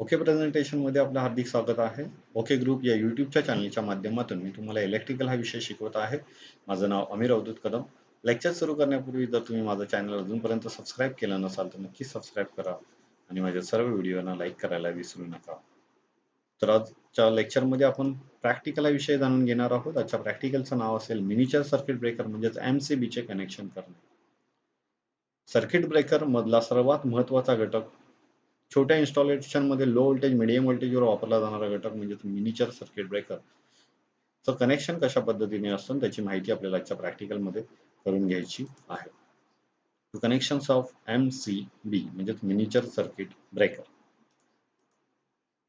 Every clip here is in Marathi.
ओके प्रेझेंटेशनमध्ये आपलं हार्दिक स्वागत आहे. ओके ग्रुप या यूट्यूबच्या चॅनलच्या माध्यमातून मी तुम्हाला इलेक्ट्रिकल हा विषय शिकवत आहे. माझं नाव अमीर अवधूत कदम. लेक्चर सुरू करण्यापूर्वी जर तुम्ही माझं चॅनल अजूनपर्यंत सबस्क्राईब केलं नसाल तर नक्की सबस्क्राईब करा आणि माझ्या सर्व व्हिडिओना लाईक करायला विसरू नका. तर आजच्या लेक्चरमध्ये आपण प्रॅक्टिकल हा विषय जाणून घेणार आहोत. आजच्या प्रॅक्टिकलचं नाव असेल मिनिचर सर्किट ब्रेकर म्हणजेच MCBचे कनेक्शन करणे. सर्किट ब्रेकर मधला सर्वात महत्त्वाचा घटक छोट्या इन्स्टॉलेशनमध्ये लो व्होल्टेज मिडियम व्होल्टेजवर वापरला जाणारा घटक म्हणजे मिनिचर सर्किट ब्रेकर चं कनेक्शन कशा पद्धतीने असतं त्याची माहिती आपल्याला आजच्या प्रॅक्टिकलमध्ये करून घ्यायची आहे. कनेक्शन्स ऑफ MCB म्हणजे मिनिचर सर्किट ब्रेकर.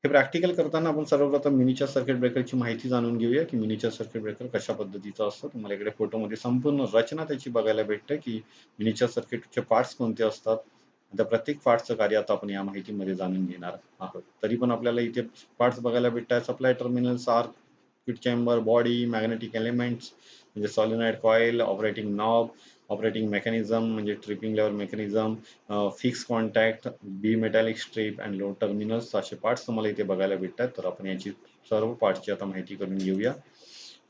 हे प्रॅक्टिकल करताना आपण सर्वप्रथम मिनिचर सर्किट ब्रेकरची माहिती जाणून घेऊया की मिनिचर सर्किट ब्रेकर कशा पद्धतीचं असतं. तुम्हाला इकडे फोटोमध्ये संपूर्ण रचना त्याची बघायला भेटते की मिनिचर सर्किटचे पार्ट्स कोणते असतात. आता प्रत्येक पार्टचं कार्य आता आपण या माहितीमध्ये जाणून घेणार आहोत. तरी पण आपल्याला इथे पार्ट्स बघायला भेटतात. Supply terminals, circuit chamber, body, magnetic elements म्हणजे solenoid coil, operating knob, operating mechanism म्हणजे tripping level mechanism, fix contact, bimetallic strip and low terminals असे पार्ट्स तुम्हाला इथे बघायला भेटतात. तर आपण याची सर्व पार्ट्सची आता माहिती करून घेऊया.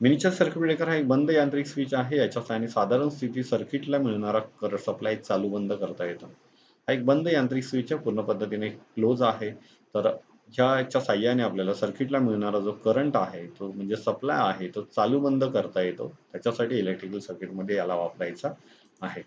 मिनिचर सर्किट ब्रेकर हा एक बंद यांत्रिक स्विच आहे. याच्या साहाय्याने साधारण स्थिती सर्किटला मिळणारा करंट सप्लाय चालू बंद करता येतो. हा एक बंद यांत्रिक स्विच आहे, पूर्ण पद्धतीने क्लोज आहे. तर ह्याच्या साहाय्याने आपल्याला सर्किटला मिळणारा जो करंट आहे तो म्हणजे सप्लाय आहे तो चालू बंद करता येतो. त्याच्यासाठी इलेक्ट्रिकल सर्किटमध्ये याला वापरायचा आहे.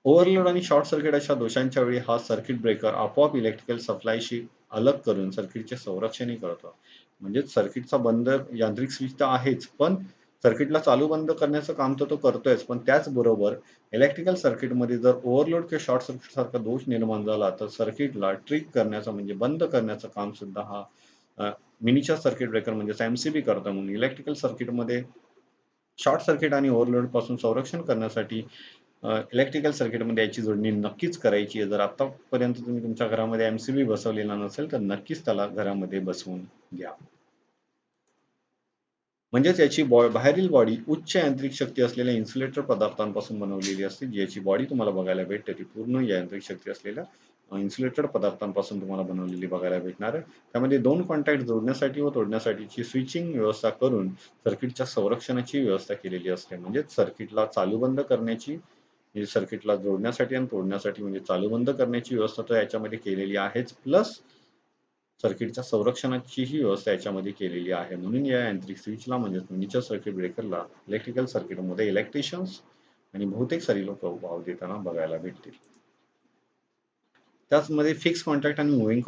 ओव्हरलोड आणि शॉर्ट सर्किट अशा दोषांच्या वेळी हा सर्किट ब्रेकर आपोआप इलेक्ट्रिकल सप्लायशी अलग करून सर्किटचे संरक्षणही करतो. म्हणजेच सर्किटचा बंद यांत्रिक स्विच तर आहेच, पण सर्किटला चालू बंद करण्याचं काम तर तो करतोयच, पण त्याचबरोबर इलेक्ट्रिकल सर्किटमध्ये जर ओव्हरलोड किंवा शॉर्ट सर्किट सारखा दोष निर्माण झाला तर सर्किटला ट्रिप करण्याचं म्हणजे बंद करण्याचं काम सुद्धा हा मिनिचर सर्किट ब्रेकर म्हणजेच MCB करतो. म्हणून इलेक्ट्रिकल सर्किटमध्ये शॉर्ट सर्किट आणि ओव्हरलोड पासून संरक्षण करण्यासाठी इलेक्ट्रिकल सर्किटमध्ये याची जोडणी नक्कीच करायची आहे. जर आतापर्यंत तुम्ही तुमच्या घरामध्ये MCB बसवलेला नसेल तर नक्कीच त्याला घरामध्ये बसवून घ्या. म्हणजेच याची बाहेरील बॉडी उच्च यांत्रिक शक्ती असलेल्या इन्सुलेटर पदार्थांपासून बनवलेली असते. याची बॉडी तुम्हाला बघायला भेटते ती पूर्ण यांत्रिक शक्ती असलेल्या इन्सुलेटेड पदार्थांपासून तुम्हाला बनवलेली बघायला भेटणार आहे. त्यामध्ये 2 कॉन्टॅक्ट जोडण्यासाठी व तोडण्यासाठीची स्विचिंग व्यवस्था करून सर्किटच्या संरक्षणाची व्यवस्था केलेली असते. म्हणजेच सर्किटला चालू बंद करण्याची म्हणजे सर्किटला जोडण्यासाठी आणि तोडण्यासाठी म्हणजे चालू बंद करण्याची व्यवस्था तर याच्यामध्ये केलेली आहेच. प्लस सर्किटच्या संरक्षणाचीही व्यवस्था याच्यामध्ये केलेली आहे. म्हणून या यांत्रिक स्विचला म्हणजे मिनिचर सर्किट ब्रेकरला इलेक्ट्रिकल सर्किटमध्ये इलेक्ट्रिशियन्स आणि बहुतेक सारी लोक वाव देताना बघायला भेटतील. त्याचमध्ये फिक्स कॉन्टॅक्ट आणि मुव्हिंग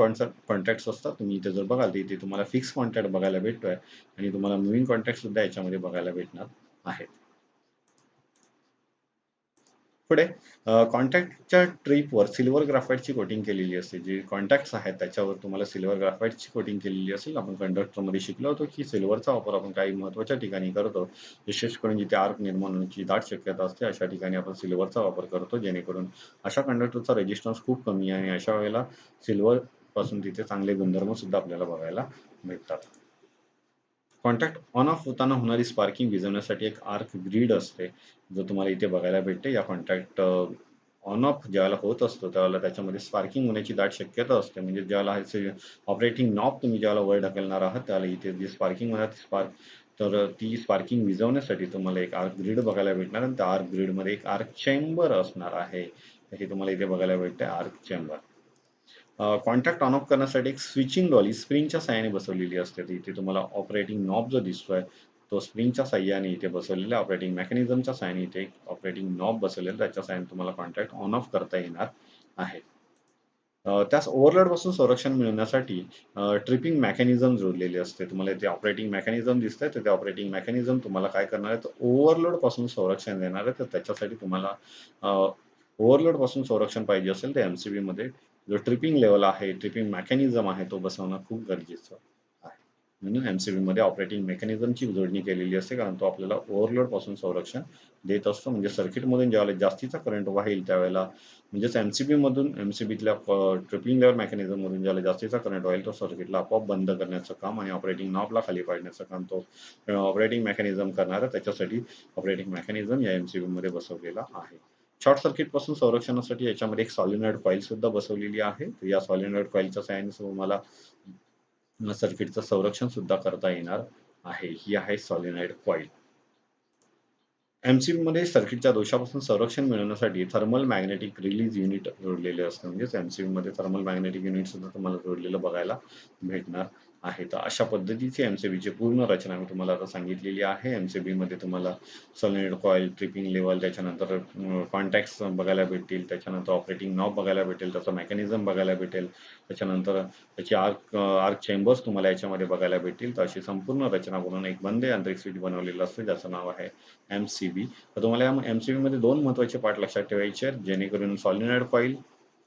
कॉन्टॅक्ट्स असतात. तुम्ही इथे जर बघाल तर इथे तुम्हाला फिक्स कॉन्टॅक्ट बघायला भेटतोय आणि तुम्हाला मुव्हिंग कॉन्टॅक्ट सुद्धा याच्यामध्ये बघायला भेटणार आहेत. पुढे कॉन्टॅक्टच्या ट्रिपवर सिल्वर ग्राफाईटची कोटिंग केलेली असते. जे कॉन्टॅक्ट्स आहेत त्याच्यावर तुम्हाला सिल्वर ग्राफाईटची कोटिंग केलेली असेल. आपण कंडक्टरमध्ये शिकलो होतो की सिल्वरचा वापर आपण काही महत्त्वाच्या ठिकाणी करतो. विशेष करून जिथे आर्क निर्माण होण्याची दाट शक्यता असते अशा ठिकाणी आपण सिल्वरचा वापर करतो, जेणेकरून अशा कंडक्टरचा रेझिस्टन्स खूप कमी आहे आणि अशा वेळेला सिल्वर पासून तिथे चांगले गुणधर्म सुद्धा आपल्याला बघायला भेटतात. कॉन्टॅक्ट ऑन ऑफ होताना होणारी स्पार्किंग विझवण्यासाठी एक आर्क ग्रीड असते, जो तुम्हाला इथे बघायला भेटते. या कॉन्टॅक्ट ऑन ऑफ ज्यावेळेला होत असतो त्यावेळेला त्याच्यामध्ये स्पार्किंग होण्याची दाट शक्यता असते. म्हणजे ज्यावेळेला ऑपरेटिंग नॉब तुम्ही ज्यावेळेला वर ढकलणार आहात त्यावेळेला इथे जी स्पार्किंग होणार तर ती स्पार्किंग विझवण्यासाठी तुम्हाला एक आर्क ग्रीड बघायला भेटणार आणि त्या आर्क ग्रीडमध्ये एक आर्क चेंबर असणार आहे. हे तुम्हाला इथे बघायला भेटते arc chamber. Contact on off करण्यासाठी एक स्विचिंग डॉली स्प्रिंगच्या साहाय्याने बसवलेली असते. इथे तुम्हाला ऑपरेटिंग नॉब जो दिसतोय तो स्प्रिंगच्या साहाय्याने इथे बसवलेला ऑपरेटिंग मेकॅनिझमच्या साहाय्याने इथे एक ऑपरेटिंग नॉब बसवलेला त्याच्या साहाय्याने तुम्हाला कॉन्टॅक्ट ऑन ऑफ करता येणार आहे. त्यास ओव्हरलोड पासून संरक्षण मिळवण्यासाठी ट्रिपिंग मेकॅनिझम जोडलेले असते. तुम्हाला इथे ऑपरेटिंग मेकॅनिझम दिसतंय तर ते ऑपरेटिंग मेकॅनिझम तुम्हाला काय करणार आहे तर ओव्हरलोड पासून संरक्षण देणार आहे. तर त्याच्यासाठी तुम्हाला ओव्हरलोड पासून संरक्षण पाहिजे असेल तर MCB मध्ये जो ट्रिपिंग लेवल आहे, ट्रिपिंग मेकॅनिझम आहे तो बसवणं खूप गरजेचं आहे. म्हणून MCB मध्ये ऑपरेटिंग मेकॅनिझमची जोडणी केलेली असते, कारण तो आपल्याला ओव्हरलोड पासून संरक्षण देत असतो. म्हणजे सर्किटमधून ज्यावेळेला जास्तीचा करंट वाहेल त्यावेळेला म्हणजेच MCBतल्या ट्रिपिंग लेवल मेकॅनिझम मधून ज्याला जास्तीचा करंट वाहेल तो सर्किटला आपोआप बंद करण्याचं काम आणि ऑपरेटिंग नॉबला खाली पाडण्याचं काम तो ऑपरेटिंग मेकॅनिझम करणार आहे. त्याच्यासाठी ऑपरेटिंग मेकॅनिझम या MCB मध्ये बसवलेला आहे. शॉर्ट सर्किट पासून संरक्षणासाठी याच्यामध्ये एक सॉलिनॉइड कॉईल सुद्धा बसवलेली आहे. तर या सॉलिनॉइड कॉईलच्या सहाय्याने तुम्हाला सर्किटचं संरक्षण सुद्धा करता येणार आहे. ही आहे सॉलिनॉइड कॉईल. एमसीबी मध्ये सर्किटच्या दोषापासून संरक्षण मिळवण्यासाठी थर्मल मॅग्नेटिक रिलीज युनिट जोडलेले असते. म्हणजेच एमसीबी मध्ये थर्मल मॅग्नेटिक युनिट सुद्धा तुम्हाला जोडलेलं बघायला भेटणार आहे. तर अशा पद्धतीची एमसीबीची पूर्ण रचना मी तुम्हाला आता सांगितलेली आहे. एमसीबी मध्ये तुम्हाला सॉलिनॉइड कॉईल, ट्रिपिंग लेवल, त्याच्यानंतर कॉन्टॅक्ट्स बघायला भेटतील, त्याच्यानंतर ऑपरेटिंग नॉब बघायला भेटेल, त्याचं मेकॅनिझम बघायला भेटेल, त्याच्यानंतर त्याची आर्क चेंबर्स तुम्हाला याच्यामध्ये बघायला भेटतील. तर अशी संपूर्ण रचना बनवून एक बंद यांत्रिक स्विच बनवलेलं असतं, ज्याचं नाव आहे एमसीबी. तर तुम्हाला या एमसीबी मध्ये दोन महत्त्वाचे पार्ट लक्षात ठेवायचे आहेत, जेणेकरून सॉलिनॉइड कॉईल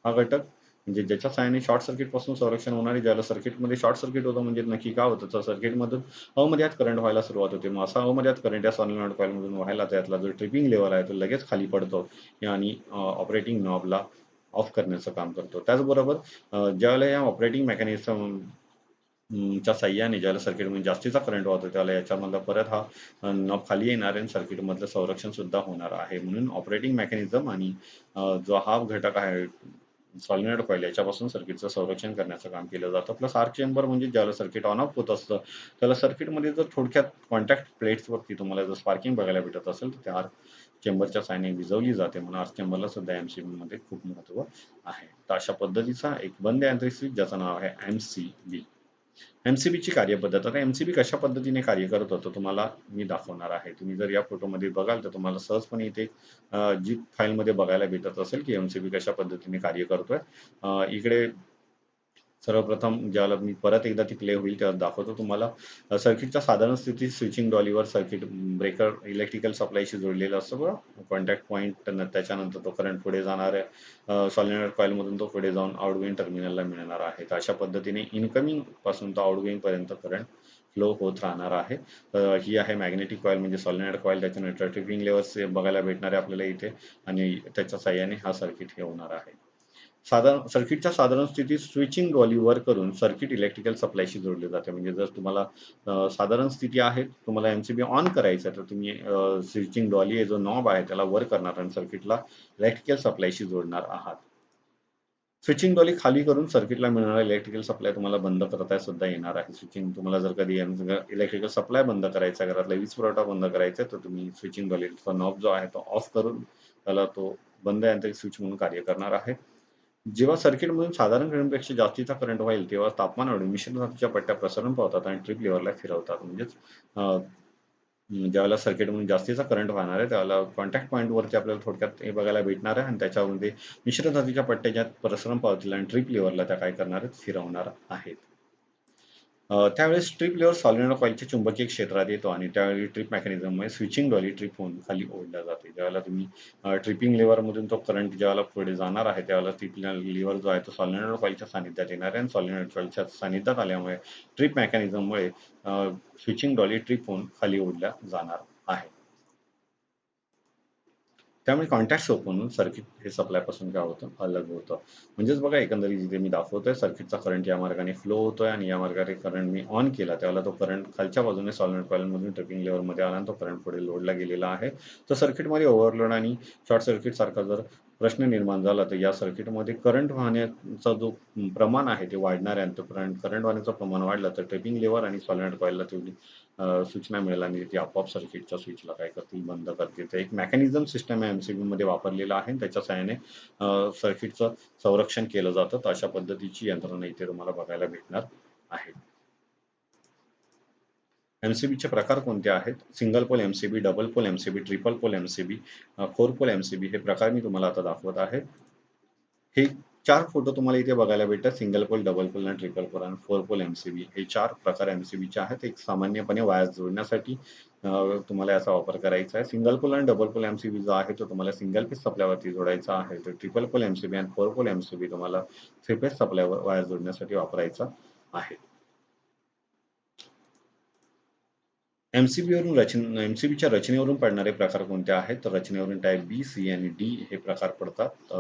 हा घटक म्हणजे ज्याच्या सहाय्याने शॉर्ट सर्किट पासून संरक्षण होणार आहे. ज्याला सर्किटमध्ये शॉर्ट सर्किट होतं म्हणजे नक्की काय होतं, तर सर्किटमधून अमर्याद करंट व्हायला सुरुवात होते. मग असा अमर्याद करंट या सॉलिनॉइड कॉईलमधून व्हायला त्यातला जो ट्रिपिंग लेव्हल आहे तो लगेच खाली पडतो आणि ऑपरेटिंग नॉबला ऑफ करण्याचं काम करतो. त्याचबरोबर ज्यावेळेला या ऑपरेटिंग मेकॅनिझम च्या साहाय्याने ज्याला सर्किटमध्ये जास्तीचा करंट वाहतो त्याला याच्यामधला परत हा नॉब खाली येणार आहे, सर्किटमधलं संरक्षण सुद्धा होणार आहे. म्हणून ऑपरेटिंग मेकॅनिझम आणि जो हा घटक आहे सॉलिनॉइड कॉईल याच्यापासून सर्किटचं संरक्षण करण्याचं काम केलं जातं. प्लस आर्क चेंबर म्हणजे ज्याला सर्किट ऑन ऑफ होत असतं त्याला सर्किटमध्ये जर थोडक्यात कॉन्टॅक्ट प्लेट्सवरती तुम्हाला जर स्पार्किंग बघायला भेटत असेल तर त्या आर्क चेंबरच्या साहाय्याने विझवली जाते. म्हणून आर्क चेंबरला सुद्धा एमसीबी मध्ये खूप महत्त्व आहे. तर अशा पद्धतीचा एक बंद यांत्रिक स्विच ज्याचं नाव आहे एमसीबी. एमसीबीची कार्यपद्धत. आता एमसीबी कशा पद्धतीने कार्य करत होतं तुम्हाला मी दाखवणार आहे. तुम्ही जर या फोटोमध्ये बघाल तर तुम्हाला सहजपणे इथे झिप फाईलमध्ये बघायला भेटत असेल की एमसीबी कशा पद्धतीने कार्य करतोय. इकडे सर्वप्रथम ज्याला मी परत एकदा ती प्ले होईल तेव्हा दाखवतो तुम्हाला. सर्किटच्या साधारण स्थितीत स्विचिंग डॉलीवर सर्किट ब्रेकर इलेक्ट्रिकल सप्लायशी जोडलेलं असतं बघा. कॉन्टॅक्ट पॉईंट त्याच्यानंतर तो करंट पुढे जाणार आहे. सॉलिनॉइड कॉईलमधून तो पुढे जाऊन आउटगोइंग टर्मिनलला मिळणार आहे. तर अशा पद्धतीने इनकमिंग पासून तो आउटगोइंग पर्यंत करंट फ्लो होत राहणार आहे. ही आहे मॅग्नेटिक कॉईल म्हणजे सॉलिनॉइड कॉईल. त्याच्यानंतर ट्रिपिंग लेव्हल्स बघायला भेटणार आहे आपल्याला इथे आणि त्याच्या साहाय्याने हा सर्किट हे होणार आहे. साधारण सर्किटच्या साधारण स्थितीत स्विचिंग डॉली वर करून सर्किट इलेक्ट्रिकल सप्लायशी जोडले जाते. म्हणजे जर तुम्हाला साधारण स्थिती आहे तुम्हाला एमसीबी ऑन करायचं आहे तर तुम्ही स्विचिंग डॉली आहे जो नॉब आहे त्याला वर करणार आणि सर्किटला इलेक्ट्रिकल सप्लायशी जोडणार आहात. स्विचिंग डॉली खाली करून सर्किटला मिळणारा इलेक्ट्रिकल सप्लाय तुम्हाला बंद करता सुद्धा येणार आहे. स्विचिंग तुम्हाला जर कधी इलेक्ट्रिकल सप्लाय बंद करायचा आहे, घरातला वीज पुरवठा बंद करायचा आहे, तर तुम्ही स्विचिंग डॉलीचा नॉब जो आहे तो ऑफ करून त्याला तो बंद यांत्रिक स्विच म्हणून कार्य करणार आहे. जेव्हा सर्किटमधून साधारण करंटपेक्षा जास्तीचा करंट वाहेल तेव्हा तापमान वाढून मिश्र धातूच्या पट्ट्या प्रसरण पावतात आणि ट्रिप लेव्हलला फिरवतात. म्हणजेच ज्यावेळेला सर्किटमधून जास्तीचा करंट वाहणार आहे त्यावेळेला कॉन्टॅक्ट पॉईंटवरती आपल्याला थोडक्यात हे बघायला भेटणार आहे आणि त्याच्यामध्ये मिश्र धातूच्या पट्ट्या ज्या प्रसरण पावतील आणि ट्रिप लेव्हलला त्या काय करणार आहेत, फिरवणार आहेत. त्यावेळेस ट्रिप लेव्हल सॉलिनॉइड कॉईलच्या चुंबकीय क्षेत्रात येतो आणि त्यावेळी ट्रिप मेकॅनिझममुळे स्विचिंग डॉली ट्रिप होऊन खाली ओढल्या जाते. ज्यावेळेला तुम्ही ट्रिपिंग लेव्हरमधून तो करंट ज्यावेळेला पुढे जाणार आहे त्यावेळेला ट्रिप लेव्हर जो आहे तो सॉलिनॉइड कॉईलच्या सानिध्यात येणार आहे आणि सॉलिनॉइड कॉईलच्या सानिध्यात आल्यामुळे ट्रिप मेकॅनिझममुळे स्विचिंग डॉली ट्रिप होऊन खाली ओढल्या जाणार आहे. त्यामुळे कॉन्टॅक्ट सोपवून सर्किट हे सप्लायपासून काय होतं, अलग होतं. म्हणजेच बघा एकंदरीत जिथे मी दाखवतोय सर्किटचा करंट या मार्गाने फ्लो होतोय आणि या मार्गाने करंट मी ऑन केला त्यावेळेला तो करंट खालच्या बाजूने सॉलिनॉइड कॉइलमधून ट्रिपिंग लेव्हलमध्ये आला आणि तो करंट पुढे लोडला गेलेला आहे. तर सर्किटमध्ये ओव्हरलोड आणि शॉर्ट सर्किट सारखा जर प्रश्न निर्माण झाला तर या सर्किटमध्ये करंट वाहण्याचा जो प्रमाण आहे ते वाढणार आहे आणि तो करंट वाहण्याचं प्रमाण वाढलं तर ट्रिपिंग लेव्हल आणि सॉलिनॉइड कॉइलला तेवढी सूचना मिळेल आणि ती आपोआप सर्किटच्या स्विचला काय करतील, बंद करतील. तर एक मेकॅनिझम सिस्टम आहे एमसीबी मध्ये वापरलेला आहे. त्याच्या सहाय्याने सर्किटचं संरक्षण केलं जातं. तर अशा पद्धतीची यंत्रणा इथे तुम्हाला बघायला भेटणार आहे. एमसीबीचे प्रकार कोणते आहेत? Single pole MCB, double pole MCB, triple pole MCB, 4 pole MCB हे प्रकार मी तुम्हाला आता दाखवत आहे. हे 4 फोटो तुम्हाला इथे बघायला भेटतात. सिंगल पोल, डबल पोल आणि ट्रिपल पोल आणि 4 पोल एमसीबी हे 4 प्रकार एमसीबीचे आहेत. एक सामान्यपणे वायर जोडण्यासाठी तुम्हाला याचा वापर करायचा आहे. सिंगल पोल आणि डबल पोल एमसीबी जो आहे तो तुम्हाला सिंगल फेज सप्लायवरती जोडायचा आहे. तर ट्रिपल पोल एमसीबी आणि 4 पोल एमसीबी तुम्हाला 3 फेज सप्लायवर वायर जोडण्यासाठी वापरायचा आहे. एमसीबीच्या रचनेवरून पडणारे प्रकार कोणते आहेत? तर रचनेवरून टाइप बी, सी आणि डी हे प्रकार पडतात.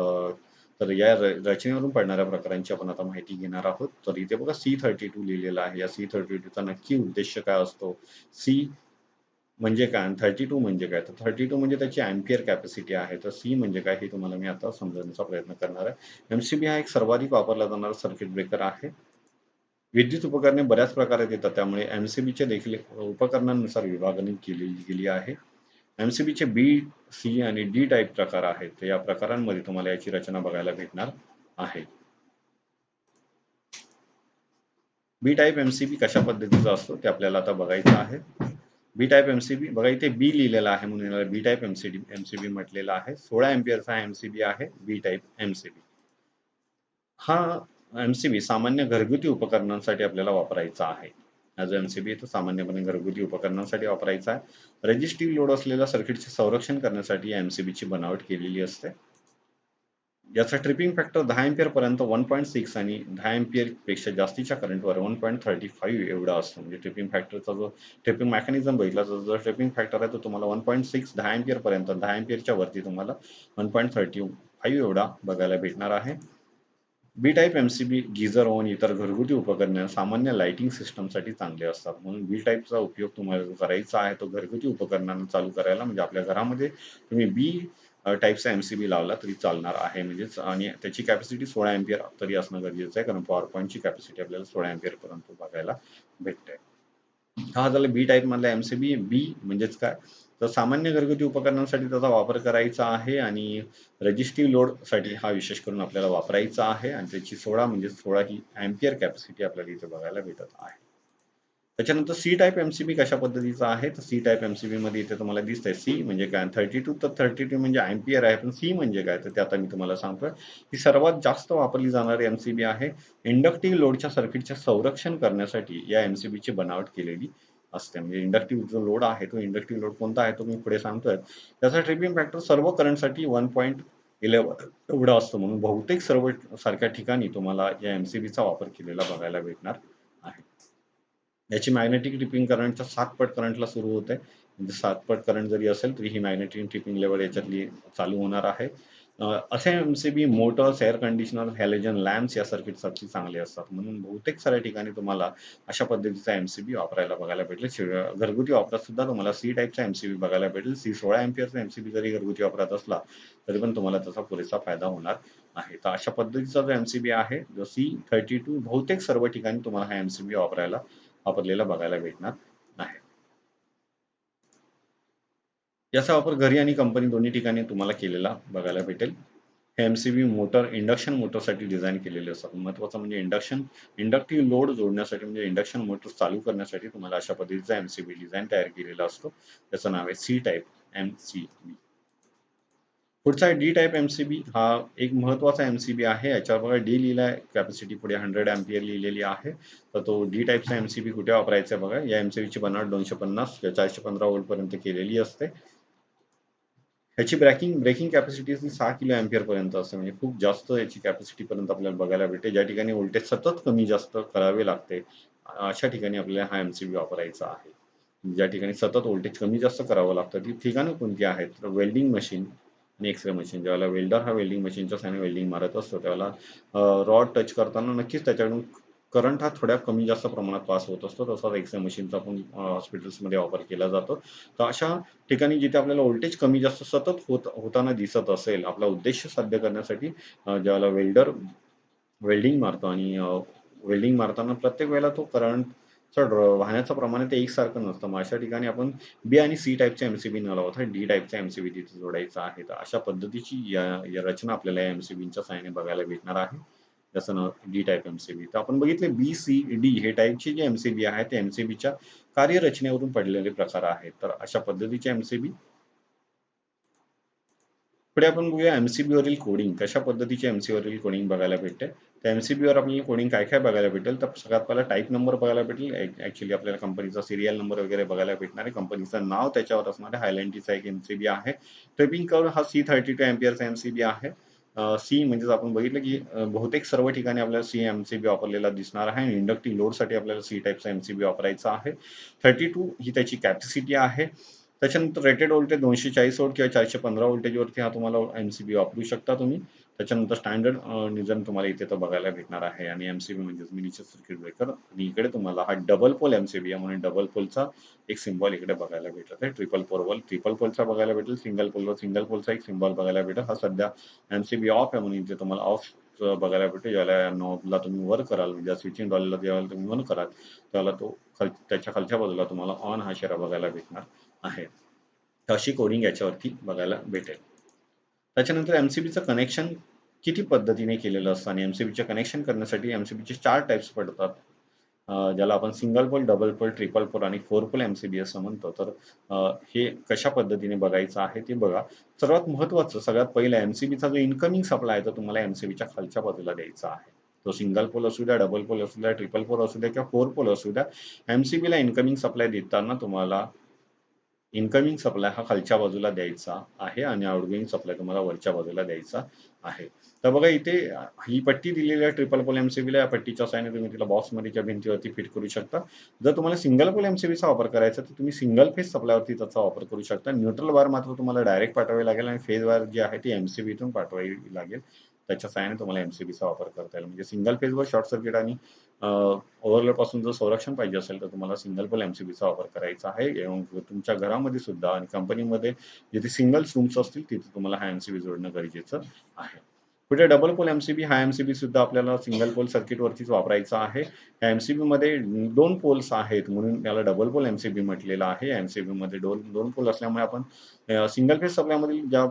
तर या रचनेवरून पडणाऱ्या प्रकारांची आपण आता माहिती घेणार आहोत. तर इथे बघा C32 लिहिलेलं आहे. या C32 चा नक्की उद्देश काय असतो? सी म्हणजे काय आणि 32 म्हणजे काय? तर 32 म्हणजे त्याची अँपिअर कॅपॅसिटी आहे. तर सी म्हणजे काय हे तुम्हाला मी आता समजवण्याचा प्रयत्न करणार आहे. एम-सी-बी हा एक सर्वाधिक वापरला जाणारा सर्किट ब्रेकर आहे. विद्युत उपकरणे बऱ्याच प्रकारात येतात, त्यामुळे एम-सी-बीचे देखील उपकरणांनुसार विभागणी केली गेली आहे. एम-सी-बीचे बी, सी आणि डी टाइप प्रकार आहेत. तर या प्रकारांमध्ये तुम्हाला याची रचना बघायला भेटणार आहे. बी टाइप एम-सी-बी कशा पद्धतीचा असतो ते आपल्याला आता बघायचं आहे. बी टाइप एम-सी-बी बघा, इथे बी लिहिलेला आहे म्हणून याला बी टाइप एम-सी-बी म्हटलेला आहे. 16 एम्पियरचा एम-सी-बी आहे बी टाइप एम-सी-बी. हा एम-सी-बी सामान्य घरगुती उपकरणांसाठी आपल्याला वापरायचा आहे. हा जो एम-सी-बी तो सामान्यपणे घरगुती उपकरणांसाठी वापरायचा आहे. रेझिस्टिव्ह लोड असलेल्या सर्किटचे संरक्षण करण्यासाठी या एम-सी-बीची बनावट केलेली असते. याचा ट्रिपिंग फॅक्टर 10 एंपियर पर्यंत 1.6 आणि 10 एंपियर पेक्षा जास्तीच्या करंटवर 1.35 एवढा असतो. म्हणजे ट्रिपिंग फॅक्टरचा जो ट्रिपिंग मेकॅनिझम बघितला तर जो ट्रिपिंग फॅक्टर आहे तो तुम्हाला 1.6 10 एंपियर पर्यंत 10 एंपियरच्या वरती तुम्हाला 1.35 एवढा बघायला भेटणार आहे. बी टाइप एम-सी-बी गीझर, ओव्हन इतर घरगुती उपकरणे सामान्य लाइटिंग सिस्टमसाठी चांगले असतात. म्हणून बी टाइपचा उपयोग तुम्हाला जो करायचा आहे तो घरगुती उपकरणांना चालू करायला, म्हणजे आपल्या घरामध्ये तुम्ही बी टाइपचा एम-सी-बी लावला तरी चालणार आहे. म्हणजेच आणि त्याची कॅपॅसिटी 16 एंपियर तरी असणं गरजेचं आहे, कारण पॉवर पॉईंटची कॅपॅसिटी आपल्याला 16 एंपियर पर्यंत बघायला भेटते. हा झाला बी टाइप मधला एम-सी-बी. बी म्हणजेच काय, तर सामान्य घरगुती उपकरणांसाठी त्याचा वापर करायचा आहे आणि रेझिस्टिव्ह लोडसाठी हा विशेष करून आपल्याला वापरायचा आहे आणि त्याची 16 म्हणजे 16 ही अँपिअर कॅपॅसिटी आपल्याला इथे बघायला भेटत आहे. त्याच्यानंतर सी टाइप एम-सी-बी कशा पद्धतीचा आहे, तर सी टाइप एम-सी-बी मध्ये इथे तुम्हाला दिसतंय सी म्हणजे काय 32, तर 32 म्हणजे अँपिअर आहे, पण सी म्हणजे काय तर ते आता मी तुम्हाला सांगतोय. ही सर्वात जास्त वापरली जाणारी एम-सी-बी आहे. इंडक्टिव्ह लोडच्या सर्किटचे संरक्षण करण्यासाठी या एम-सी-बीची बनावट केलेली असते. म्हणजे इंडक्टिव्ह जो लोड आहे तो इंडक्टिव्ह लोड कोणता आहे तो मी पुढे सांगतोय. त्याचा ट्रिपिंग फॅक्टर सर्व करंटसाठी 1.11 एवढा असतो. म्हणून बहुतेक सर्व सारख्या ठिकाणी तुम्हाला या एम-सी-बीचा वापर केलेला बघायला भेटणार आहे. याची मॅग्नेटिक ट्रिपिंग करंटच्या 7 पट करंटला सुरू होते. म्हणजे 7 पट करंट जरी असेल तरी ही मॅग्नेटिक ट्रिपिंग लेवल याच्यातली चालू होणार आहे. असे MCB motors, air conditioner, halogen lamps या सर्किटसाठी चांगले असतात. म्हणून बहुतेक साऱ्या ठिकाणी तुम्हाला अशा पद्धतीचा एम-सी-बी वापरायला बघायला भेटेल. घरगुती वापरात सुद्धा तुम्हाला सी टाइपचा एम-सी-बी बघायला भेटेल. सी 16 एंपियरचा एम-सी-बी जरी घरगुती वापरात असला तरी पण तुम्हाला त्याचा पुरेसा फायदा होणार आहे. तर अशा पद्धतीचा जो एम-सी-बी आहे जो C32 बहुतेक सर्व ठिकाणी तुम्हाला हा एम-सी-बी वापरलेला बघायला भेटणार आहे. याचा वापर घरी आणि कंपनी दोन्ही ठिकाणी तुम्हाला केलेला बघायला भेटेल. हे एम-सी-बी मोटर इंडक्शन मोटरसाठी डिझाइन केलेले असतात. महत्त्वाचं म्हणजे इंडक्टिव्ह लोड जोडण्यासाठी, म्हणजे इंडक्शन मोटर चालू करण्यासाठी तुम्हाला अशा पद्धतीचा एम-सी-बी डिझाइन तयार केलेला असतो. त्याचं नाव आहे सी टाइप एम-सी-बी. पुढचा आहे डी टाइप एम-सी-बी. हा एक महत्त्वाचा एम-सी-बी आहे. याच्यावर बघा डी लिहिलाय, कॅपॅसिटी पुढे 100 अँपिअर लिहिलेली आहे. तर तो डी टाइपचा एम-सी-बी कुठे वापरायचा आहे बघा. या एम-सी-बीची बनावट 250 किंवा 415 व्होल्ट पर्यंत केलेली असते. ह्याची ब्रेकिंग कॅपॅसिटी 6 किलो अँपिअर पर्यंत असते. म्हणजे खूप जास्त याची कॅपॅसिटी पर्यंत आपल्याला बघायला भेटते. ज्या ठिकाणी व्होल्टेज सतत कमी जास्त करावे लागते, अशा ठिकाणी आपल्याला हा एम-सी-बी वापरायचा आहे. ज्या ठिकाणी सतत व्होल्टेज कमी जास्त करावं लागतं ती ठिकाणं कोणती आहेत, तर वेल्डिंग मशीन आणि एक्स-रे मशीन. ज्यावेळेला वेल्डर हा वेल्डिंग मशीनच्या साहाय्याने वेल्डिंग मारत असतो त्यावेळेला रॉड टच करताना नक्कीच त्याच्याकडून करंट हा थोड्या कमी जास्त प्रमाणात पास होत असतो. तसाच एक्स-रे मशीनचा पण हॉस्पिटल्समध्ये वापर केला जातो. तर अशा ठिकाणी जिथे आपल्याला व्होल्टेज कमी जास्त सतत होताना दिसत असेल, आपला उद्देश साध्य करण्यासाठी ज्यावेळेला वेल्डर वेल्डिंग मारतो आणि वेल्डिंग मारताना प्रत्येक वेळेला तो करंटचा वाहण्याचं प्रमाण ते एकसारखं नसतं. मग अशा ठिकाणी आपण बी आणि सी टाइपच्या एम-सी-बी न लावता डी टाइपचा एम-सी-बी तिथे जोडायचा आहे. तर अशा पद्धतीची या रचना आपल्याला या एम-सी-बीच्या सहाय्याने बघायला भेटणार आहे. त्याचं नाव डी टाइप एम-सी-बी. तर आपण बघितले बी, सी, डी हे टाइपचे जे एम-सी-बी आहेत ते एम-सी-बीच्या कार्यरचनेवरून पडलेले प्रकार आहेत. तर अशा पद्धतीचे एम-सी-बी. पुढे आपण बघूया एम-सी-बी वरील कोडिंग. कशा पद्धतीचे एम-सी वरील कोडिंग बघायला भेटते. तर एम-सी-बी वर आपल्याला कोडिंग काय बघायला भेटेल, तर सगळ्यात पहिला टाइप नंबर बघायला भेटेल. ॲक्चुअली आपल्याला कंपनीचा सिरियल नंबर वगैरे बघायला भेटणार आहे. कंपनीचं नाव त्याच्यावर असणार आहे. हायलँडचा एक एम-सी-बी आहे. ट्रिपिंग कर्व हा C32 अँपिअरचा एम-सी-बी आहे. सी म्हणजेच आपण बघितलं की बहुतेक सर्व ठिकाणी आपल्याला सी एम-सी-बी वापरलेला दिसणार आहे आणि इंडक्टिव्ह लोडसाठी आपल्याला सी टाइपचा एम-सी-बी वापरायचा आहे. 32 ही त्याची कॅपॅसिटी आहे. त्याच्यानंतर रेटेड व्होल्टेज 240 व्होल्ट किंवा 415 व्होल्टेजवरती हा तुम्हाला एम-सी-बी वापरू शकता तुम्ही. त्याच्यानंतर स्टँडर्ड निजन तुम्हाला इथे तर बघायला भेटणार आहे आणि एमसीबी म्हणजेच मिनिचर सर्किट ब्रेकर आणि इकडे तुम्हाला हा डबल पोल एमसीबी आहे म्हणून डबल पोलचा एक सिम्बॉल इकडे बघायला भेटत आहे. ट्रिपल पोलचा बघायला भेटेल, सिंगल पोलचा एक सिम्बॉल बघायला भेटेल. हा सध्या एमसीबी ऑफ आहे म्हणून इथे तुम्हाला ऑफ बघायला भेटेल. ज्याला नॉबला तुम्ही वर कराल म्हणजे स्विचिंग डॉलला ज्यावेळेला तुम्ही वर कराल त्याला तो त्याच्या खालच्या बाजूला तुम्हाला ऑन हा इशारा बघायला भेटणार आहे. अशी कोडिंग याच्यावरती बघायला भेटेल. त्याच्यानंतर एमसीबीचं कनेक्शन किती पद्धतीने केलेलं असतं आणि एमसीबीचे कनेक्शन करण्यासाठी एमसीबीचे 4 टाइप्स पडतात. ज्याला आपण single pole, double pole, triple pole आणि 4 पोल एमसीबी असं म्हणतो. तर हे कशा पद्धतीने बघायचं आहे ते बघा. सर्वात महत्त्वाचं सगळ्यात पहिलं एमसीबीचा जो इन्कमिंग सप्लाय आहे तो तुम्हाला एमसीबीच्या खालच्या बाजूला द्यायचा आहे. तो सिंगल पोल असू द्या, डबल पोल असू द्या, ट्रिपल पोल असू द्या किंवा 4 पोल असू द्या. एमसीबीला इन्कमिंग सप्लाय देताना तुम्हाला इन्कमिंग सप्लाय हा खालच्या बाजूला द्यायचा आहे आणि आउटगोइंग सप्लाय तुम्हाला वरच्या बाजूला द्यायचा आहे. तर बघा इथे ही पट्टी दिलेली आहे ट्रिपल पोल एमसीबीला. या पट्टीच्या सहाय्याने तुम्ही तिला बॉक्समध्येच्या भिंतीवरती फिट करू शकता. जर तुम्हाला सिंगल पोल एमसीबीचा वापर करायचा तर तुम्ही सिंगल फेज सप्लायवरती त्याचा वापर करू शकता. न्यूट्रल वायर मात्र तुम्हाला डायरेक्ट पाठवावी लागेल आणि फेज वायर जी आहे ती एमसीबीतून पाठवावी लागेल. त्याच्या सहाय्याने तुम्हाला एमसीबीचा वापर करता येईल. म्हणजे सिंगल फेजवर शॉर्ट सर्किट आणि ओव्हरलोड पासून जर संरक्षण पाहिजे असेल तर तुम्हाला सिंगल पोल एमसीबीचा वापर करायचा आहे. तुमच्या घरामध्ये सुद्धा आणि कंपनीमध्ये जिथे सिंगल रूम्स असतील तिथे तुम्हाला हा एमसीबी जोडणं गरजेचं आहे. पुढे डबल पोल एमसीबी हा एमसीबी सुद्धा आपल्याला सिंगल पोल सर्किट वरतीच वापरायचा आहे. या एमसीबी मध्ये 2 पोल्स आहेत म्हणून याला डबल पोल एमसीबी म्हटलेलं आहे. एमसीबी मध्ये दोन पोल असल्यामुळे आपण सिंगल फेज सप्लाय मधील ज्या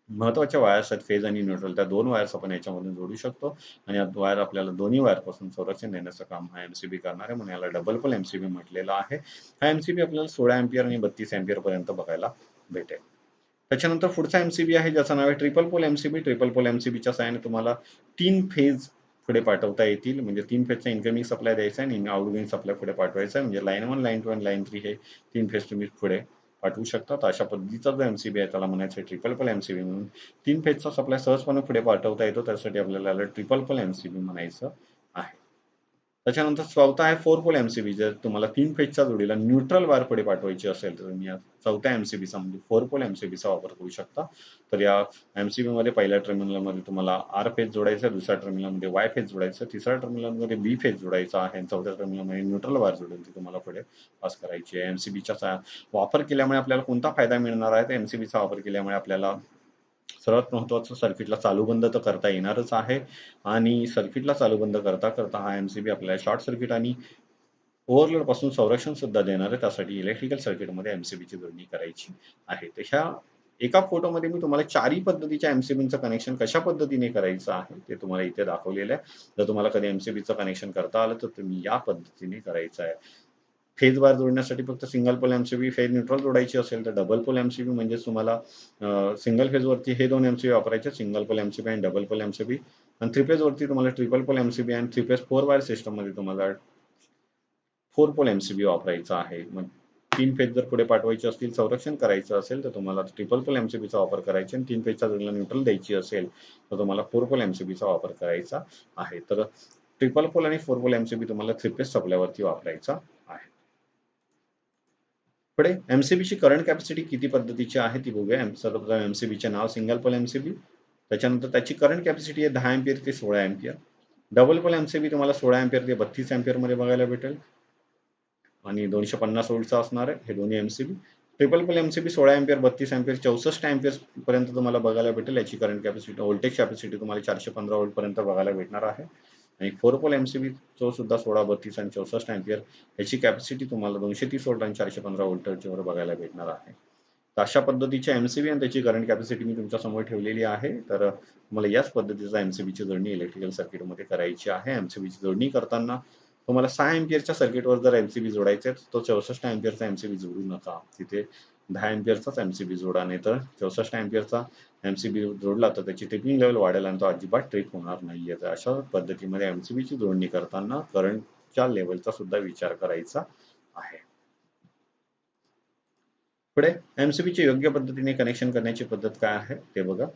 महत्त्वाच्या वायर्स आहेत फेज आणि न्यूट्रल त्या 2 वायर्स आपण याच्यामधून जोडू शकतो आणि या वायर आपल्याला दोन्ही वायर पासून संरक्षण देण्याचं काम हा एमसीबी करणार आहे म्हणून याला डबल पोल एमसीबी म्हटलेलं आहे. हा एमसीबी आपल्याला 16 अँपिअर आणि 32 अँपिअर पर्यंत बघायला भेटेल. त्याच्यानंतर पुढचा एमसीबी आहे ज्याचं नाव आहे triple pole MCB. Triple pole एमसीबीच्या सहाय्याने तुम्हाला 3 फेज पुढे पाठवता येतील म्हणजे 3 फेजचा इन्कमिंग सप्लाय द्यायचा आहे आणि आउटगोइंग सप्लाय पुढे पाठवायचा आहे म्हणजे लाईन 1, लाईन 2 आणि लाईन 3 हे 3 फेज तुम्ही पुढे पाठवू शकता. तर अशा पद्धतीचा जो एमसीबी आहे त्याला म्हणायचं आहे ट्रिपल पोल एमसीबी म्हणून. 3 फेजचा सप्लाय सहजपणे पुढे पाठवता येतो त्यासाठी आपल्याला याला ट्रिपल पोल एमसीबी म्हणायचं आहे. त्याच्यानंतर चौथा आहे 4 पोल एमसीबी. जर तुम्हाला 3 फेजच्या जोडीला न्यूट्रल वायर पुढे पाठवायची असेल तर तुम्ही या चौथ्या एमसीबीचा म्हणजे 4 पोल एमसीबीचा वापर करू शकता. तर या एमसीबी मध्ये पहिल्या टर्मिनलमध्ये तुम्हाला आर फेज जोडायचा आहे, दुसऱ्या टर्मिनलमध्ये वाय फेज जोडायचं, तिसऱ्या टर्मिनलमध्ये बी फेज जोडायचा आहे आणि चौथ्या टर्मिनलमध्ये न्यूट्रल वायर जोडून ती तुम्हाला पुढे पास करायची आहे. एमसीबीचा वापर केल्यामुळे आपल्याला कोणता फायदा मिळणार आहे? तर एमसीबीचा वापर केल्यामुळे आपल्याला सर्वात महत्त्वाचं सर्किटला चालू बंद तर करता येणारच आहे आणि सर्किटला चालू बंद करता करता हा एमसीबी आपल्याला शॉर्ट सर्किट आणि ओव्हरलोड पासून संरक्षण सुद्धा देणार आहे. त्यासाठी इलेक्ट्रिकल सर्किटमध्ये एमसीबीची जोडणी करायची आहे. तर ह्या एका फोटोमध्ये मी तुम्हाला 4ही पद्धतीच्या एमसीबीचं कनेक्शन कशा पद्धतीने करायचं आहे ते तुम्हाला इथे दाखवलेलं आहे. जर तुम्हाला कधी एमसीबीचं कनेक्शन करता आलं तर तुम्ही या पद्धतीने करायचं आहे. फेज बार जोडण्यासाठी फक्त single pole MCB phase neutral जोडायची असेल तर डबल पोल एमसीबी म्हणजे तुम्हाला सिंगल फेज वरती हे 2 एमसीबी वापरायचे सिंगल पोल एमसीबी आणि डबल पोल एमसीबी आणि थ्री फेज वरती तुम्हाला ट्रिपल पोल एमसीबी आणि थ्री फेज 4 वायर सिस्टम मध्ये तुम्हाला 4 पोल एमसीबी वापरायचा आहे. मग 3 फेज जर पुढे पाठवायचे असतील संरक्षण करायचं असेल तर तुम्हाला ट्रिपल पोल एमसीबीचा वापर करायचा आणि 3 फेजच्या जोडीला न्यूट्रल द्यायची असेल तर तुम्हाला 4 पोल एमसीबीचा वापर करायचा आहे. तर ट्रिपल पोल आणि 4 पोल एमसीबी तुम्हाला थ्री फेज सप्लायवरती वापरायचा आहे. पुढे एमसीबीची करंट कॅपॅसिटी किती पद्धतीची आहे ती बघूया. सर्वप्रथम एमसीबीचे नाव सिंगल पोल एमसीबी. त्याच्यानंतर त्याची करंट कॅपॅसिटी आहे 10 अँपिअर ते 16 अँपिअर. डबल पोल एमसीबी तुम्हाला 16 अँपिअर ते 32 अँपिअर मध्ये बघायला भेटेल आणि 250 व्होल्टचा असणार आहे हे दोन्ही MCB. Triple pole MCB 16 ampere, 32 ampere, 64 ampere पर्यंत तुम्हाला बघायला भेटेल. याची करंट कॅपॅसिटी व्होल्टेज कॅपॅसिटी तुम्हाला 415 व्होल्ट पर्यंत बघायला भेटणार आहे. आणि 4 पोल एमसीबी तो सुद्धा 16, 32 आणि 64 अँपिअर याची कॅपॅसिटी तुम्हाला 230 व्होल्ट आणि 415 व्होल्टवर बघायला भेटणार आहे. तर अशा पद्धतीचे एमसीबी आणि त्याची करंट कॅपॅसिटी मी तुमच्या समोर ठेवलेली आहे. तर तुम्हाला याच पद्धतीचा एमसीबीची जोडणी इलेक्ट्रिकल सर्किटमध्ये करायची आहे. एमसीबीची जोडणी करताना तुम्हाला 6 अँपिअरच्या सर्किटवर जर एमसीबी जोडायचे आहे तो 64 अँपिअरचा एमसीबी जोडू नका. तिथे 10 अँपिअरचाच एमसीबी जोडा नाही तर 64 अँपिअरचा एमसीबी जोडला तर त्याची ट्रिपिंग लेवल वाढेल आणि तो अजिबात ट्रिप होणार नाहीये. तर अशा पद्धतीमध्ये एमसीबीची जोडणी करताना करंटच्या लेवलचा सुद्धा विचार करायचा आहे. पुढे एमसीबीचे योग्य पद्धतीने कनेक्शन करण्याची पद्धत काय आहे ते बघा.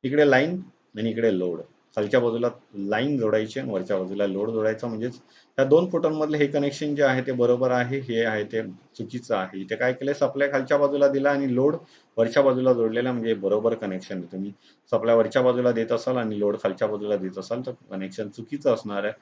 इकडे लाईन आणि इकडे लोड. खालच्या बाजूला लाईन जोडायची आणि वरच्या बाजूला लोड जोडायचा. म्हणजेच त्या दोन फुटांमधले हे कनेक्शन जे आहे ते बरोबर आहे, हे आहे ते चुकीचं आहे. इथे काय केलंय, सप्लाय खालच्या बाजूला दिला आणि लोड वरच्या बाजूला जोडलेला, म्हणजे बरोबर कनेक्शन आहे. तुम्ही सप्लाय वरच्या बाजूला देत असाल आणि लोड खालच्या बाजूला देत असाल तर कनेक्शन चुकीचं असणार आहे.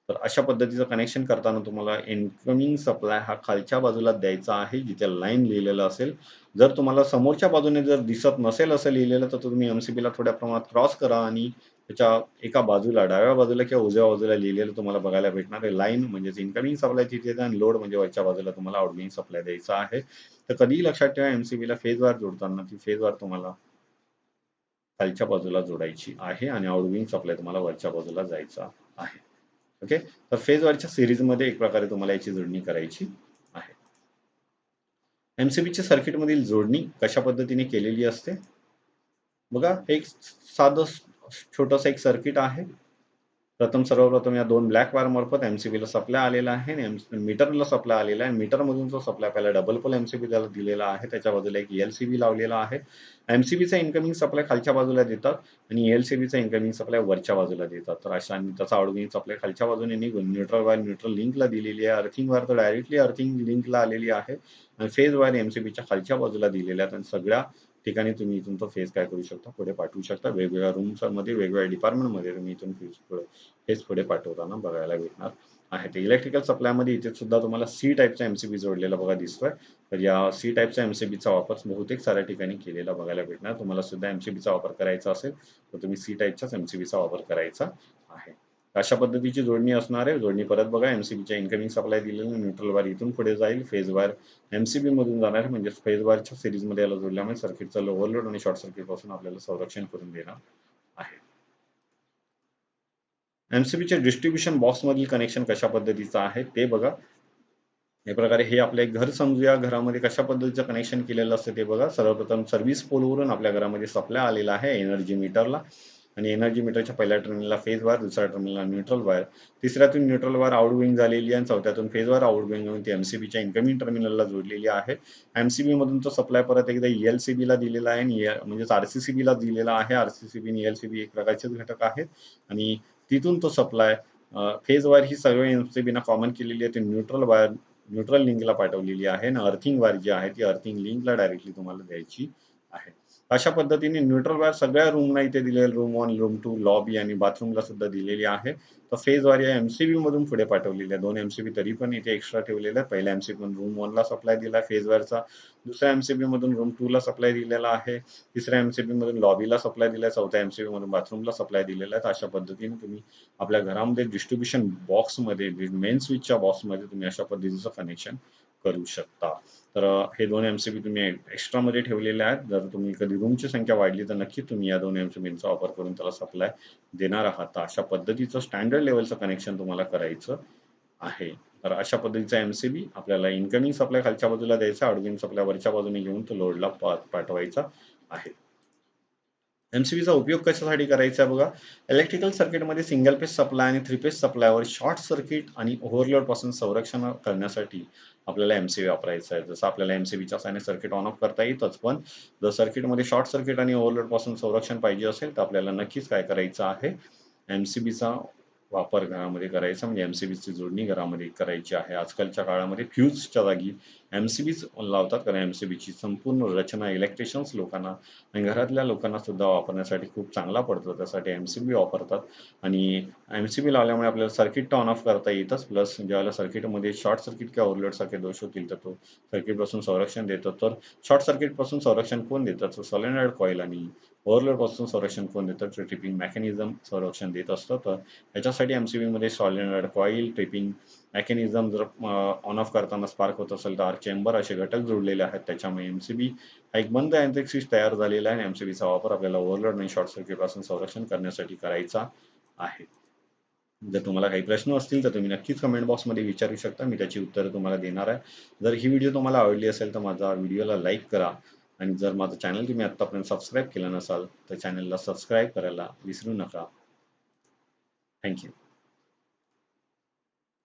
तर अशा पद्धतीचं कनेक्शन करताना तुम्हाला इनकमिंग सप्लाय हा खालच्या बाजूला द्यायचा आहे, जिथे लाईन लिहिलेलं असेल. जर तुम्हाला समोरच्या बाजूने जर दिसत नसेल असं लिहिलेलं, तर तुम्ही एमसीबीला थोड्या प्रमाणात क्रॉस करा आणि त्याच्या एका बाजूला, डाव्या बाजूला किंवा उजव्या बाजूला लिहिलेलं तुम्हाला बघायला भेटणार आहे. लाईन म्हणजेच इनकमिंग सप्लाय तिथे द्या आणि लोड म्हणजे वरच्या बाजूला तुम्हाला आउटगोइंग सप्लाय द्यायचा आहे. तर कधीही लक्षात ठेवा, एमसीबीला फेज वार जोडताना ती फेज वार तुम्हाला खालच्या बाजूला जोडायची आहे आणि आउटगोइंग सप्लाय तुम्हाला वरच्या बाजूला जायचा आहे. ओके, तर फेज वारच्या सिरीजमध्ये एक प्रकारे तुम्हाला याची जोडणी करायची आहे. एमसीबीच्या सर्किटमधील जोडणी कशा पद्धतीने केलेली असते बघा. एक साधं छोटंसं एक सर्किट आहे. सर्वप्रथम या दोन ब्लॅक वायर मार्फत एमसीबीला सप्लाय आलेला आहे आणि मीटरला सप्लाय आलेला आहे. मीटरमधून जो सप्लाय पहिला डबल पोल एमसीबी दिलेला आहे, त्याच्या बाजूला एक एलसीबी लावलेला आहे. एमसीबीचा इनकमिंग सप्लाय खालच्या बाजूला देतात आणि एलसीबीचा इनकमिंग सप्लाय वरच्या बाजूला देतात. तर अशा त्याचा आउटगोइंग सप्लाय खालच्या बाजूने निघून न्यूट्रल वायर न्यूट्रल लिंकला दिलेली आहे. अर्थिंग वायर तर डायरेक्टली अर्थिंग लिंकला आलेली आहे आणि फेज वायर एमसीबीच्या खालच्या बाजूला दिलेल्या आहेत आणि सगळ्या ठिकाणी तुम्ही इथून तो फेज काय करू शकता, पुढे पाठवू शकता. वेगवेगळ्या रूम्स मध्ये, वेगवेगळ्या डिपार्टमेंटमध्ये तुम्ही इथून फेज पुढे पाठवताना बघायला भेटणार आहे. ते इलेक्ट्रिकल सप्लायमध्ये इथे सुद्धा तुम्हाला सी टाईपचा एमसीबी जोडलेला बघा दिसतोय. तर या सी टाईपचा एमसीबीचा वापर बहुतेक साऱ्या ठिकाणी केलेला बघायला भेटणार. तुम्हाला सुद्धा एमसीबीचा वापर करायचा असेल तर तुम्ही सी टाईपच्याच एमसीबीचा वापर करायचा आहे. अशा पद्धतीची जोडणी असणार आहे. जोडणी परत बघा. एमसीबीच्या इनकमिंग सप्लाय दिलेलं न्यूट्रल वायर इथून पुढे जाईल. फेज वायर एमसीबी मधून जाणार आहे, म्हणजे फेज वायरच्या सिरीजमध्ये याला जोडल्यामुळे सर्किटचा ओव्हरलोड आणि शॉर्ट सर्किट पासून आपल्याला संरक्षण करून देणार आहे. एमसीबीच्या डिस्ट्रीब्युशन बॉक्स मधील कनेक्शन कशा पद्धतीचं आहे ते बघा. या प्रकारे हे आपलं एक घर समजूया. घरामध्ये कशा पद्धतीचं कनेक्शन केलेलं असतं ते बघा. सर्वप्रथम सर्व्हिस पोलवरून आपल्या घरामध्ये सप्लाय आलेला आहे एनर्जी मीटरला आणि एनर्जी मीटरच्या पहिल्या टर्मिनलला फेज वायर, दुसऱ्या टर्मिनलला न्यूट्रल वायर, तिसऱ्यातून न्यूट्रल वायर आउटगोइंग झालेली आणि चौथ्यातून फेज वायर आउटगोइंग होऊन ती एमसीबीच्या इनकमिंग टर्मिनलला जोडलेली आहे. एमसीबी मधून तो सप्लाय परत एकदा ELCB ला दिलेला आहे आणि म्हणजेच RCCB ला दिलेला आहे. RCCB आणि ELCB एक प्रकारचेच घटक आहेत आणि तिथून तो सप्लाय फेज वायर ही सर्व एमसीबी ना कॉमन केलेली आहे. ती न्यूट्रल वायर न्यूट्रल लिंकला पाठवलेली आहे आणि अर्थिंग वायर जी आहे ती अर्थिंग लिंकला डायरेक्टली तुम्हाला द्यायची आहे. अशा पद्धतीने न्यूट्रल वायर सगळ्या रूमला इथे दिलेले, रूम 1, रूम 2, लॉबी आणि बाथरूमला सुद्धा दिलेली आहे. तर फेज वायर या एमसीबी मधून पुढे पाठवलेली आहे. 2 एमसीबी तरी पण इथे एक्स्ट्रा ठेवलेल्या आहेत. पहिल्या एमसीबी मधून रूम 1 ला सप्लाय दिला फेज वायरचा, दुसऱ्या एमसीबी मधून रूम 2 ला सप्लाय दिलेला आहे, तिसऱ्या एमसीबी मधून लॉबीला सप्लाय दिला आहे, चौथ्या एमसीबी मधून बाथरूमला सप्लाय दिलेला आहे. अशा पद्धतीने तुम्ही आपल्या घरामध्ये डिस्ट्रीब्युशन बॉक्समध्ये, मेन स्विचच्या बॉक्समध्ये तुम्ही अशा पद्धतीचं कनेक्शन करू शकता. तर हे 2 एमसीबी तुम्ही एक्स्ट्रामध्ये ठेवलेले आहेत. जर तुम्ही कधी रूमची संख्या वाढली तर नक्की तुम्ही या 2 एमसीबींचा वापर करून त्याला सप्लाय देणार आहात. तर अशा पद्धतीचं स्टँडर्ड लेव्हलचं कनेक्शन तुम्हाला करायचं आहे. तर अशा पद्धतीचा एमसीबी आपल्याला इनकमिंग सप्लाय खालच्या बाजूला द्यायचा, आउटगोइंग सप्लाय वरच्या बाजूने घेऊन तो लोडला पाठवायचा आहे. एमसीबीचा उपयोग कशासाठी करायचा बघा. इलेक्ट्रिकल सर्किटमध्ये सिंगल फेज सप्लाय आणि 3 फेज सप्लायवर शॉर्ट सर्किट आणि ओव्हरलोड पासून संरक्षण करण्यासाठी आपल्याला एमसीबी वापरायचा आहे. जसं आपल्याला एमसीबीच्या साहाय्याने सर्किट ऑन ऑफ करता येतच, पण जर सर्किटमध्ये शॉर्ट सर्किट आणि ओव्हरलोड पासून संरक्षण पाहिजे असेल तर आपल्याला नक्कीच काय करायचं आहे, एमसीबीचा वापर घरामध्ये करायचा, म्हणजे एमसीबीची जोडणी घरामध्ये करायची आहे. आजकालच्या काळामध्ये फ्यूजच्या जागी एमसीबीच लावतात, कारण एमसीबीची संपूर्ण रचना इलेक्ट्रिशियन्स लोकांना आणि घरातल्या लोकांना सुद्धा वापरण्यासाठी खूप चांगला पडतो. त्यासाठी एमसीबी वापरतात आणि एमसीबी लावल्यामुळे आपल्याला सर्किट ऑन ऑफ करता येतच, प्लस ज्यावेळेला सर्किटमध्ये शॉर्ट सर्किट किंवा ओव्हरलोड सारखे दोष होतील तर तो सर्किट पासून संरक्षण देतो. तर शॉर्ट सर्किट पासून संरक्षण कोण देतं, तर सॉलिनॉइड कॉईल, आणि ओव्हरलोड पासून संरक्षण कोण देतं, तर ट्रिपिंग मेकॅनिझम संरक्षण देत असतं. तर ह्याच्यासाठी एमसीबी मध्ये सॉलिनॉइड कॉईल, ट्रिपिंग मेकॅनिझम, जर ऑन ऑफ करताना स्पार्क होत असेल तर आर्क चेंबर असे घटक जोडलेले आहेत. त्याच्यामुळे एमसीबी हा एक बंद यांत्रिक स्विच तयार झालेला आहे आणि एमसीबीचा वापर आपल्याला ओव्हरलोड आणि शॉर्ट सर्किट पासून संरक्षण करण्यासाठी करायचा आहे. जर तुम्हाला काही प्रश्न असतील तर तुम्ही नक्कीच कमेंट बॉक्समध्ये विचारू शकता. मी त्याची उत्तरं तुम्हाला देणार आहे. जर ही व्हिडिओ तुम्हाला आवडली असेल तर माझा व्हिडिओला लाईक करा आणि जर माझं चॅनल तुम्ही आत्तापर्यंत सबस्क्राईब केलं नसाल तर चॅनलला सबस्क्राईब करायला विसरू नका. थँक्यू.